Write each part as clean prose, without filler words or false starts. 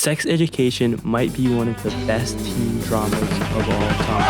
Sex Education might be one of the best teen dramas of all time.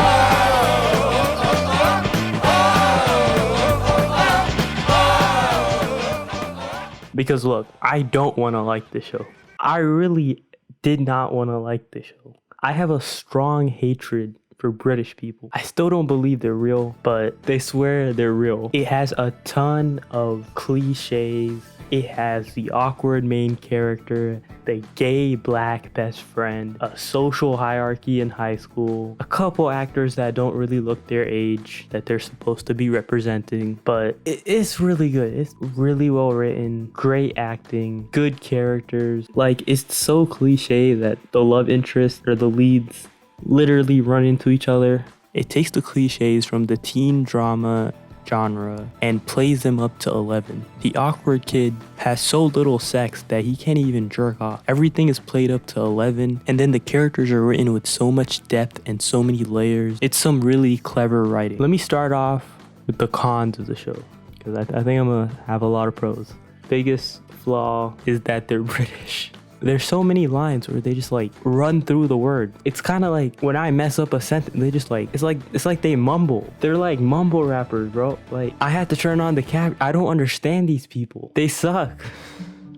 Because look, I don't want to like this show. I really did not want to like this show. I have a strong hatred for British people. I still don't believe they're real, but they swear they're real. It has a ton of cliches. It has the awkward main character, the gay black best friend, a social hierarchy in high school, a couple actors that don't really look their age that they're supposed to be representing, but it's really good. It's really well written, great acting, good characters. Like, it's so cliche that the love interest or the leads literally run into each other. It takes the cliches from the teen drama genre and plays them up to 11. The awkward kid has so little sex that he can't even jerk off. Everything is played up to 11, and then the characters are written with so much depth and so many layers. It's some really clever writing. Let me start off with the cons of the show, because I think I'm gonna have a lot of pros. Biggest flaw is that they're British. There's so many lines where they just like run through the word. It's kind of like when I mess up a sentence, they just like, it's like they mumble. They're like mumble rappers, bro. Like, I had to turn on the cap. I don't understand these people. They suck.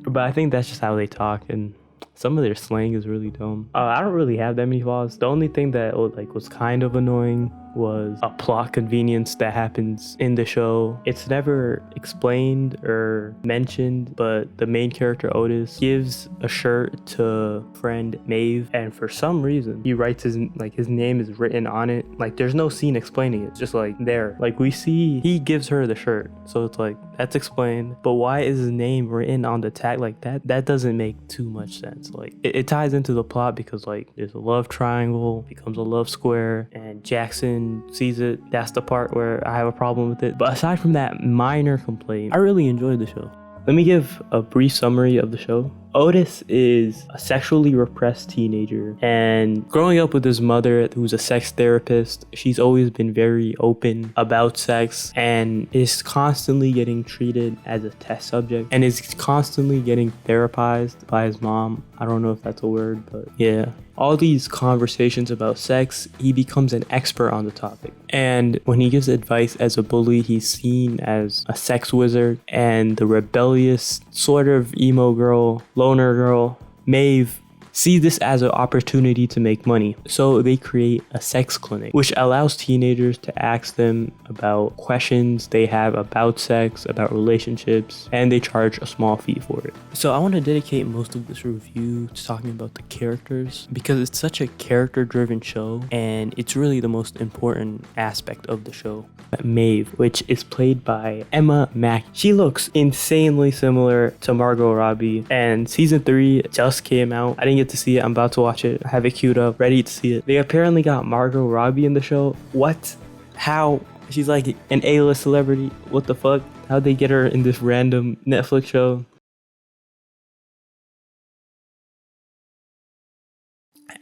But I think that's just how they talk, and some of their slang is really dumb. I don't really have that many flaws. The only thing that was kind of annoying was a plot convenience that happens in the show. It's never explained or mentioned, but the main character Otis gives a shirt to friend Maeve, and for some reason he writes his name is written on it. Like, there's no scene explaining it. It's just like there. Like, we see he gives her the shirt, so it's like that's explained. But why is his name written on the tag like that? That doesn't make too much sense. Like, it ties into the plot because like there's a love triangle, becomes a love square, and Jackson sees it. That's the part where I have a problem with it. But aside from that minor complaint, I really enjoyed the show. Let me give a brief summary of the show. Otis is a sexually repressed teenager, and growing up with his mother who's a sex therapist, she's always been very open about sex and is constantly getting treated as a test subject and is constantly getting therapized by his mom. I don't know if that's a word, but yeah. All these conversations about sex, he becomes an expert on the topic. And when he gives advice as a bully, he's seen as a sex wizard, and the rebellious sort of emo girl, loner girl, Maeve, see this as an opportunity to make money. So they create a sex clinic, which allows teenagers to ask them about questions they have about sex, about relationships, and they charge a small fee for it. So I want to dedicate most of this review to talking about the characters, because it's such a character-driven show, and it's really the most important aspect of the show. Maeve, which is played by Mackey. She looks insanely similar to Margot Robbie, and season 3 just came out. I didn't get to see it. I'm about to watch it. I have it queued up, ready to see it. They apparently got Margot Robbie in the show. What? How? She's like an A-list celebrity. What the fuck? How'd they get her in this random Netflix show?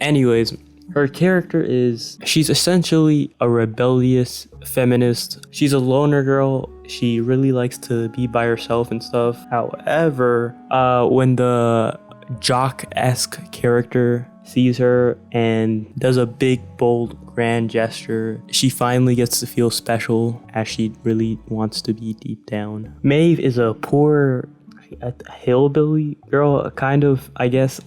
Anyways, her character she's essentially a rebellious feminist. She's a loner girl. She really likes to be by herself and stuff. However, when the jock-esque character sees her and does a big, bold, grand gesture, she finally gets to feel special, as she really wants to be deep down. Maeve is a poor hillbilly girl, kind of, I guess.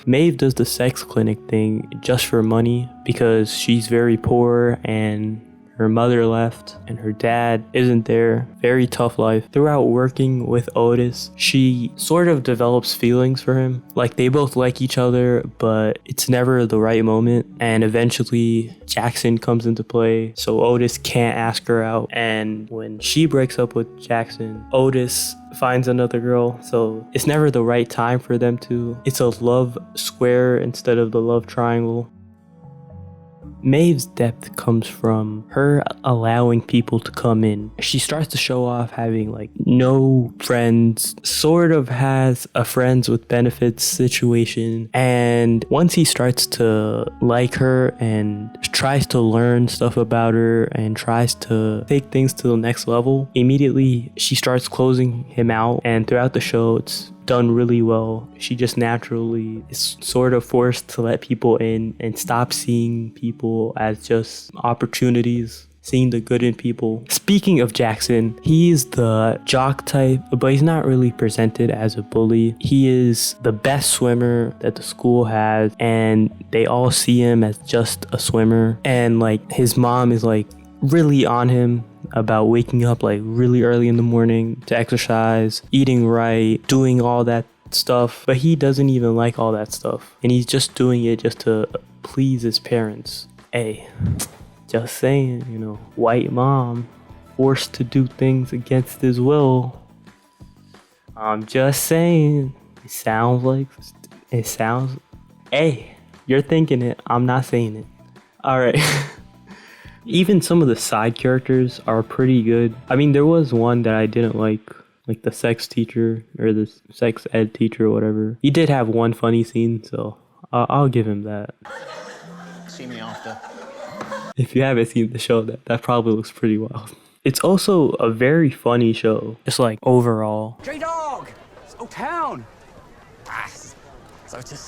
Maeve does the sex clinic thing just for money because she's very poor and her mother left and her dad isn't there. Very tough life. Throughout working with Otis, she sort of develops feelings for him. Like, they both like each other, but it's never the right moment. And eventually Jackson comes into play, so Otis can't ask her out. And when she breaks up with Jackson, Otis finds another girl, so it's never the right time for them to. It's a love square instead of the love triangle. Maeve's depth comes from her allowing people to come in. She starts to show off having like no friends, sort of has a friends with benefits situation, and once he starts to like her and tries to learn stuff about her and tries to take things to the next level, immediately she starts closing him out, and throughout the show it's done really well. She just naturally is sort of forced to let people in and stop seeing people as just opportunities, seeing the good in people. Speaking of Jackson, he's the jock type, but he's not really presented as a bully. He is the best swimmer that the school has, and they all see him as just a swimmer. And like his mom is like really on him about waking up like really early in the morning to exercise, eating right, doing all that stuff, but he doesn't even like all that stuff, and he's just doing it just to please his parents. Hey, just saying, you know, white mom forced to do things against his will. I'm just saying, hey, you're thinking it, I'm not saying it. All right. Even some of the side characters are pretty good. I mean, there was one that I didn't like the sex teacher or the sex ed teacher or whatever. He did have one funny scene, so I'll give him that. See me after. If you haven't seen the show, that probably looks pretty wild. It's also a very funny show. Just like overall. J-Dog! It's O'Town!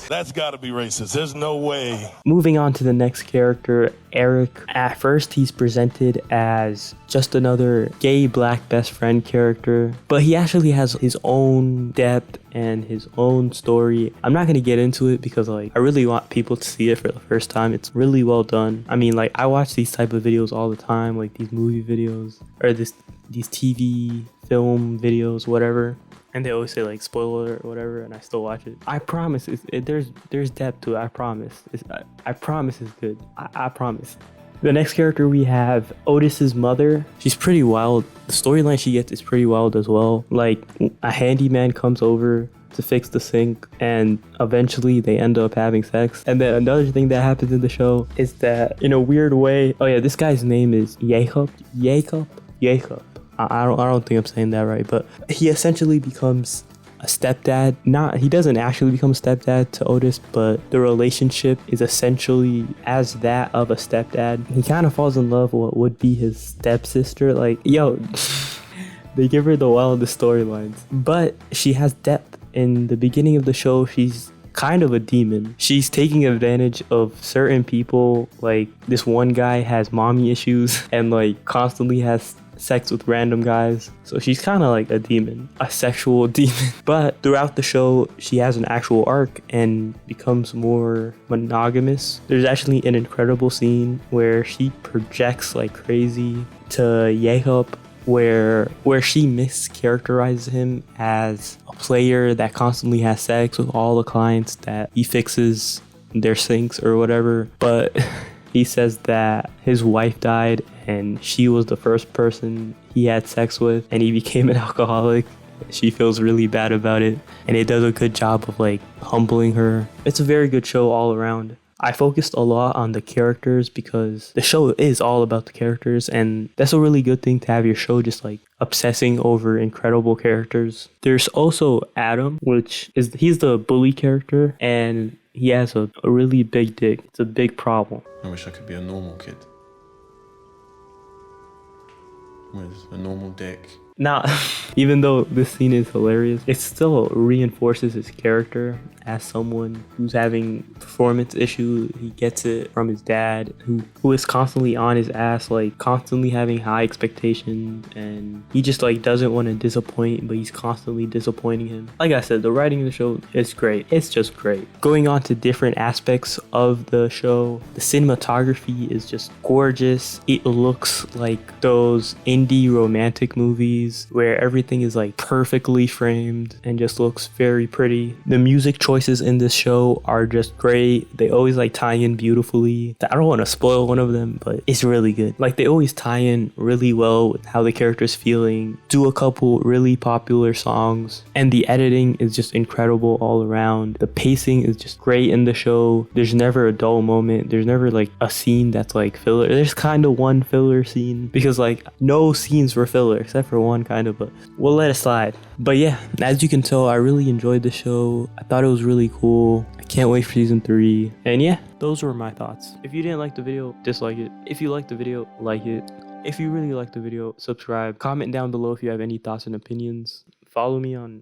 That's gotta be racist. There's no way. Moving on to the next character, Eric. At first, he's presented as just another gay black best friend character, but he actually has his own depth and his own story. I'm not gonna get into it because like I really want people to see it for the first time. It's really well done. I mean, like I watch these type of videos all the time, like these movie videos or these TV film videos, whatever. And they always say like spoiler or whatever, and I still watch it. I promise, there's depth to it. I promise. I promise it's good. I promise. The next character we have Otis's mother. She's pretty wild. The storyline she gets is pretty wild as well. Like a handyman comes over to fix the sink, and eventually they end up having sex. And then another thing that happens in the show is that in a weird way, oh yeah, this guy's name is Jacob. I don't think I'm saying that right, but he essentially becomes a stepdad. He doesn't actually become a stepdad to Otis, but the relationship is essentially as that of a stepdad. He kind of falls in love with what would be his stepsister. Like, yo, they give her the wildest storylines, but she has depth. In the beginning of the show, she's kind of a demon. She's taking advantage of certain people. Like this one guy has mommy issues and like constantly has sex with random guys. So she's kind of like a demon, a sexual demon. But throughout the show, she has an actual arc and becomes more monogamous. There's actually an incredible scene where she projects like crazy to Jacob, where she mischaracterizes him as a player that constantly has sex with all the clients that he fixes their sinks or whatever. But he says that his wife died and she was the first person he had sex with, and he became an alcoholic. She feels really bad about it, and it does a good job of like humbling her. It's a very good show all around. I focused a lot on the characters because the show is all about the characters, and that's a really good thing to have your show just like obsessing over incredible characters. There's also Adam, he's the bully character, and he has a really big dick. It's a big problem. I wish I could be a normal kid with a normal dick. Now, even though this scene is hilarious, it still reinforces his character as someone who's having performance issues. He gets it from his dad, who is constantly on his ass, like constantly having high expectations, and he just like doesn't want to disappoint, but he's constantly disappointing him. Like I said, the writing of the show is great. It's just great. Going on to different aspects of the show, the cinematography is just gorgeous. It looks like those indie romantic movies where everything is like perfectly framed and just looks very pretty. The music choices in this show are just great. They always like tie in beautifully. I don't want to spoil one of them, but it's really good. Like they always tie in really well with how the character's feeling, do a couple really popular songs, and the editing is just incredible all around. The pacing is just great in the show. There's never a dull moment. There's never like a scene that's like filler. There's kind of one filler scene because like no scenes were filler except for one kind of, but we'll let it slide. But yeah, as you can tell, I really enjoyed the show. I thought it was really cool. I can't wait for season 3. And yeah, those were my thoughts. If you didn't like the video, dislike it. If you liked the video, like it. If you really liked the video, subscribe. Comment down below if you have any thoughts and opinions. Follow me on